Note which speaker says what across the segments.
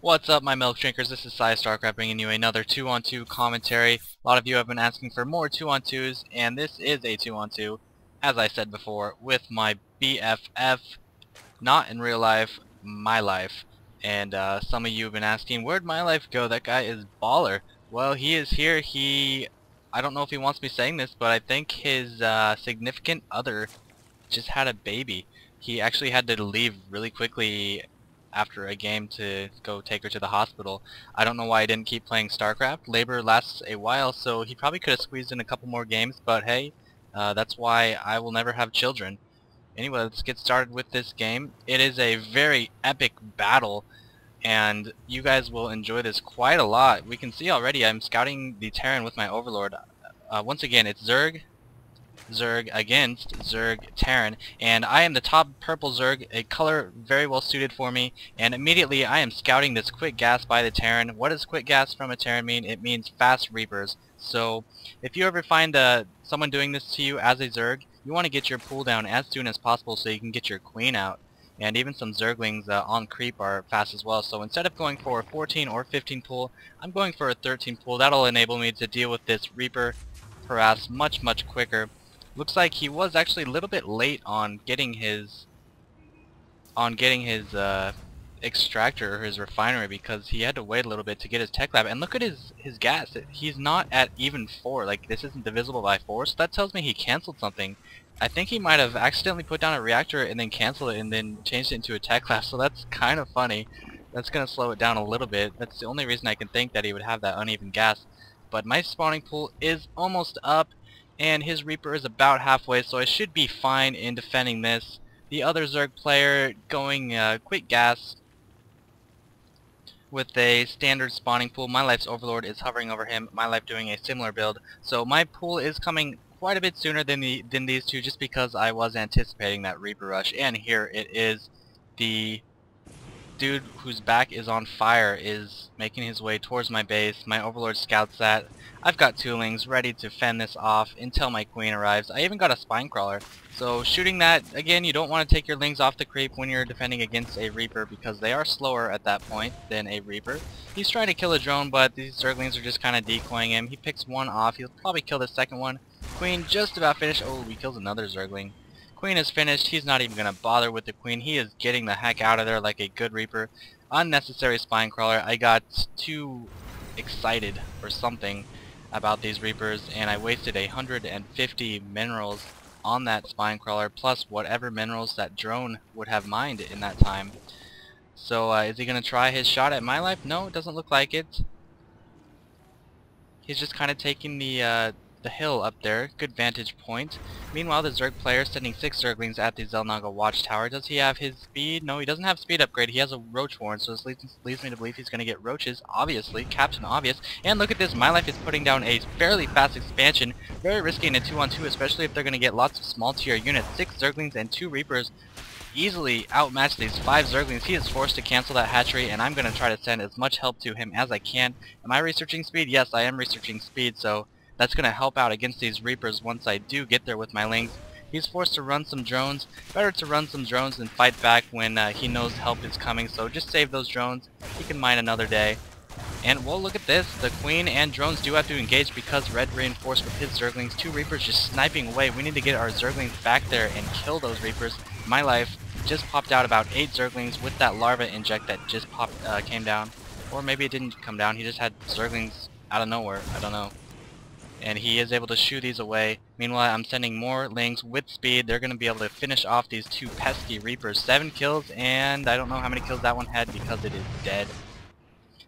Speaker 1: What's up, my milk drinkers? This is PsyStarcraft bringing you another 2-on-2 commentary. A lot of you have been asking for more 2-on-2s, and this is a 2-on-2, as I said before, with my BFF, not in real life, my life. And some of you have been asking, where'd my life go? That guy is baller. Well, he is here. I don't know if he wants me saying this, but I think his significant other just had a baby. He actually had to leave really quickly after a game to go take her to the hospital. I don't know why I didn't keep playing StarCraft. Labor lasts a while, so he probably could have squeezed in a couple more games, but hey, that's why I will never have children. Anyway, let's get started with this game. It is a very epic battle, and you guys will enjoy this quite a lot. We can see already I'm scouting the Terran with my Overlord. Once again, it's Zerg against Zerg Terran, and I am the top purple Zerg, a color very well suited for me, and immediately I am scouting this quick gas by the Terran. What does quick gas from a Terran mean? It means fast Reapers. So if you ever find someone doing this to you as a Zerg, you want to get your pool down as soon as possible so you can get your queen out. And even some Zerglings on creep are fast as well, so instead of going for a 14 or 15 pool, I'm going for a 13 pool. That'll enable me to deal with this Reaper harass much quicker. Looks like he was actually a little bit late on getting his extractor or his refinery, because he had to wait a little bit to get his tech lab. And look at his gas. He's not at even 4. Like, this isn't divisible by 4, so that tells me he canceled something. I think he might have accidentally put down a reactor and then canceled it and then changed it into a tech lab, so that's kind of funny. That's gonna slow it down a little bit. That's the only reason I can think that he would have that uneven gas. But my spawning pool is almost up, and his Reaper is about halfway, so I should be fine in defending this. The other Zerg player going quick gas with a standard spawning pool. My life's Overlord is hovering over him, my life doing a similar build. So my pool is coming quite a bit sooner than these two, just because I was anticipating that Reaper rush. And here it is. The dude whose back is on fire is making his way towards my base. My Overlord scouts that. I've got toolings ready to fend this off until my queen arrives. I even got a spine crawler. So shooting that, again, you don't want to take your lings off the creep when you're defending against a Reaper, because they are slower at that point than a Reaper. He's trying to kill a drone, but these Zerglings are just kind of decoying him. He picks one off. He'll probably kill the second one. Queen just about finished. Oh, he kills another Zergling. Queen is finished. He's not even going to bother with the queen. He is getting the heck out of there like a good Reaper. Unnecessary spine crawler. I got too excited or something about these Reapers, and I wasted 150 minerals on that spine crawler, plus whatever minerals that drone would have mined in that time. So is he going to try his shot at my life? No, it doesn't look like it. He's just kind of taking the hill up there. Good vantage point. Meanwhile, the Zerg player sending 6 Zerglings at the Xel'Naga watchtower. Does he have his speed? No, he doesn't have speed upgrade. He has a roach warren, so this leads me to believe he's going to get roaches, obviously. Captain Obvious. And look at this. My life is putting down a fairly fast expansion. Very risky in a 2-on-2, especially if they're going to get lots of small tier units. 6 Zerglings and 2 Reapers easily outmatch these 5 Zerglings. He is forced to cancel that hatchery, and I'm going to try to send as much help to him as I can. Am I researching speed? Yes, I am researching speed, so that's going to help out against these Reapers once I do get there with my lings. He's forced to run some drones. Better to run some drones than fight back when he knows help is coming, so just save those drones. He can mine another day. And well, look at this. The queen and drones do have to engage because red reinforced with his Zerglings. 2 Reapers just sniping away. We need to get our Zerglings back there and kill those Reapers. My life just popped out about 8 Zerglings with that larva inject that just came down. Or maybe it didn't come down. He just had Zerglings out of nowhere. I don't know. And he is able to shoo these away. Meanwhile, I'm sending more lings with speed. They're going to be able to finish off these 2 pesky Reapers. 7 kills, and I don't know how many kills that one had because it is dead.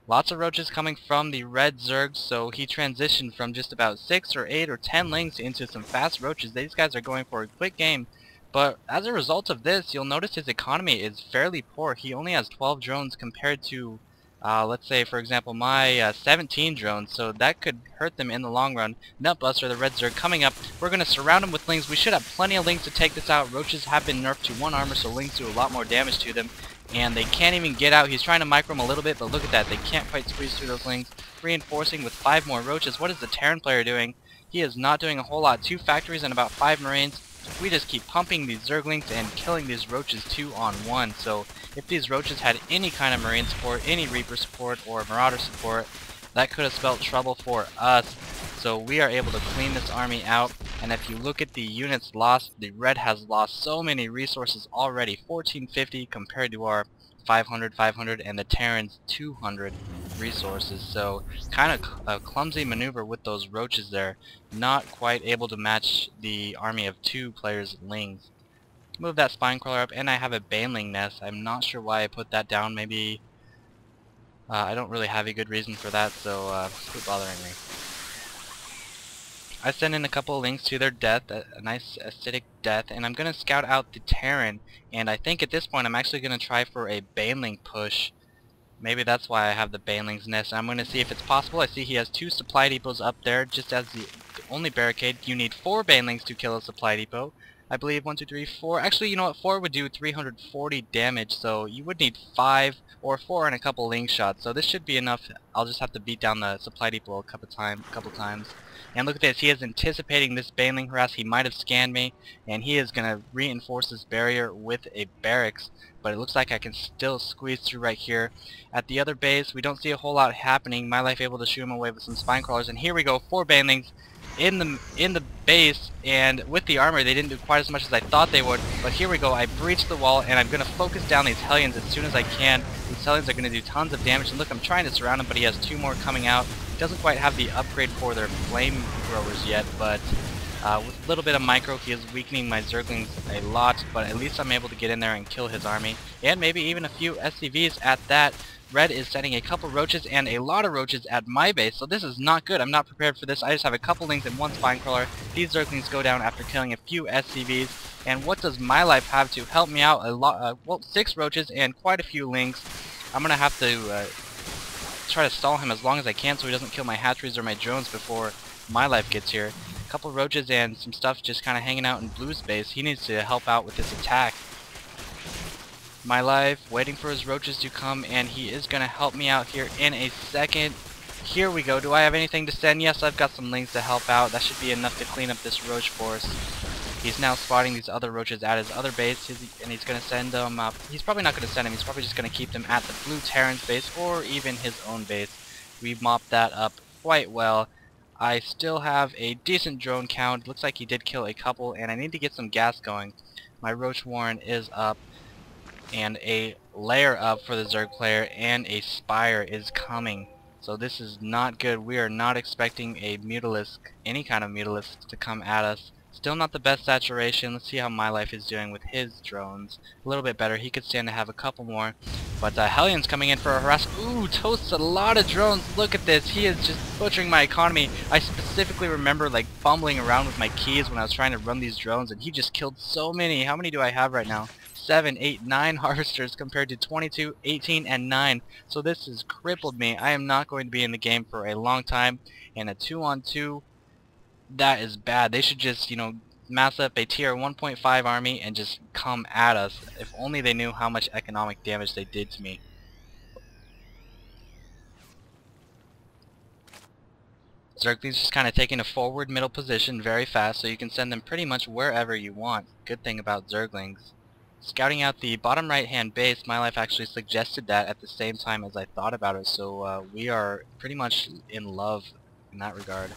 Speaker 1: Lots of roaches coming from the red Zerg, so he transitioned from just about 6 or 8 or 10 lings into some fast roaches. These guys are going for a quick game, but as a result of this, you'll notice his economy is fairly poor. He only has 12 drones compared to let's say, for example, my 17 drones, so that could hurt them in the long run. NutBuster, the red Zerg, coming up. We're going to surround him with lings. We should have plenty of lings to take this out. Roaches have been nerfed to 1 armor, so lings do a lot more damage to them. And they can't even get out. He's trying to micro him a little bit, but look at that. They can't quite squeeze through those lings. Reinforcing with 5 more roaches. What is the Terran player doing? He is not doing a whole lot. 2 factories and about 5 marines. we just keep pumping these Zerglings and killing these roaches 2-on-1. So if these roaches had any kind of Marine support, any Reaper support, or Marauder support, that could have spelled trouble for us. So we are able to clean this army out, and if you look at the units lost, the red has lost so many resources already, 1450 compared to our 500, and the Terrans 200 resources. So kind of a clumsy maneuver with those roaches there, not quite able to match the army of 2 players' lings. Move that spine crawler up, and I have a baneling nest. I'm not sure why I put that down. Maybe I don't really have a good reason for that, so quit bothering me. I send in a couple of links to their death, a nice acidic death, and I'm going to scout out the Terran, and I think at this point I'm actually going to try for a baneling push. Maybe that's why I have the baneling's nest. I'm going to see if it's possible. I see he has 2 supply depots up there, just as the only barricade. You need 4 banelings to kill a supply depot. I believe 1, 2, 3, 4. Actually, you know what? 4 would do 340 damage, so you would need 5 or 4 and a couple ling shots. So this should be enough. I'll just have to beat down the supply depot a couple times. And look at this. He is anticipating this baneling harass. He might have scanned me, and he is going to reinforce this barrier with a barracks. But it looks like I can still squeeze through right here. At the other base, we don't see a whole lot happening. MyLife able to shoo him away with some spine crawlers, and here we go, 4 banelings in the base, and with the armor they didn't do quite as much as I thought they would, but here we go. I breached the wall, and I'm going to focus down these Hellions as soon as I can. These Hellions are going to do tons of damage, and look, I'm trying to surround him, but he has 2 more coming out. He doesn't quite have the upgrade for their flamethrowers yet, but with a little bit of micro, he is weakening my Zerglings a lot, but at least I'm able to get in there and kill his army, and maybe even a few SCVs at that. Red is sending a couple roaches and a lot of roaches at my base, so this is not good. I'm not prepared for this. I just have a couple lings and 1 spine crawler. These Zerglings go down after killing a few SCVs. And what does MyLife have to help me out? Well, 6 roaches and quite a few lings. I'm going to have to try to stall him as long as I can so he doesn't kill my hatcheries or my drones before MyLife gets here. A couple roaches and some stuff just kind of hanging out in Blue's base. He needs to help out with this attack. MyLife waiting for his roaches to come, and he is going to help me out here in a second. Here we go. Do I have anything to send? Yes, I've got some lings to help out. That should be enough to clean up this roach force. He's now spotting these other roaches at his other base, and he's going to send them up. He's probably not going to send them. He's probably just going to keep them at the blue Terran's base or even his own base. We mopped that up quite well. I still have a decent drone count. Looks like he did kill a couple, and I need to get some gas going. My roach warren is up, and a layer up for the Zerg player, and a spire is coming. So this is not good. We are not expecting a Mutalisk, any kind of Mutalisk, to come at us. Still not the best saturation. Let's see how MyLife is doing with his drones. A little bit better. He could stand to have a couple more. But Hellion's coming in for a harass. Ooh, toasts a lot of drones. Look at this. He is just butchering my economy. I specifically remember like fumbling around with my keys when I was trying to run these drones, and he just killed so many. How many do I have right now? 7, 8, 9 harvesters compared to 22, 18, and 9. So this has crippled me. I am not going to be in the game for a long time. And a 2-on-2, that is bad. They should just, you know, mass up a tier 1.5 army and just come at us. If only they knew how much economic damage they did to me. Zergling's just kind of taking a forward middle position very fast, so you can send them pretty much wherever you want. Good thing about Zerglings. Scouting out the bottom right hand base, MyLife actually suggested that at the same time as I thought about it, so we are pretty much in love in that regard.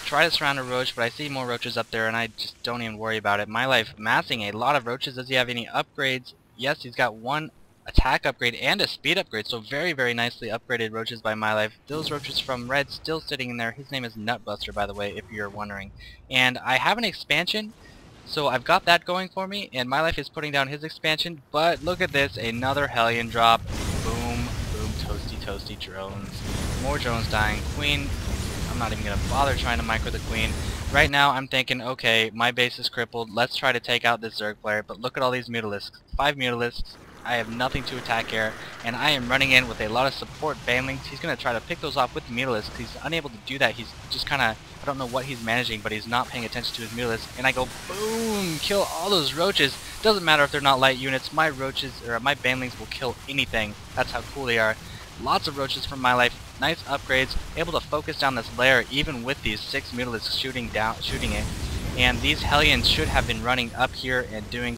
Speaker 1: Try to surround a roach, but I see more roaches up there and I just don't even worry about it. MyLife massing a lot of roaches. Does he have any upgrades? Yes, he's got 1 attack upgrade and a speed upgrade, so very, very nicely upgraded roaches by MyLife. Those roaches from red still sitting in there. His name is NutBuster, by the way, if you're wondering. And I have an expansion, so I've got that going for me, and MyLife is putting down his expansion, but look at this, another Hellion drop. Boom, boom, toasty, toasty drones. More drones dying. Queen, I'm not even going to bother trying to micro the queen. Right now I'm thinking, okay, my base is crippled, let's try to take out this Zerg player, but look at all these Mutalisks. 5 Mutalisks. I have nothing to attack here, and I am running in with a lot of support banelings. He's going to try to pick those off with the Mutalisks. He's unable to do that. He's just kind of, I don't know what he's managing, but he's not paying attention to his Mutalisks. And I go, boom, kill all those roaches. Doesn't matter if they're not light units. My roaches, or my banelings will kill anything. That's how cool they are. Lots of roaches from MyLife. Nice upgrades. Able to focus down this layer even with these 6 Mutalisks shooting it. And these Hellions should have been running up here and doing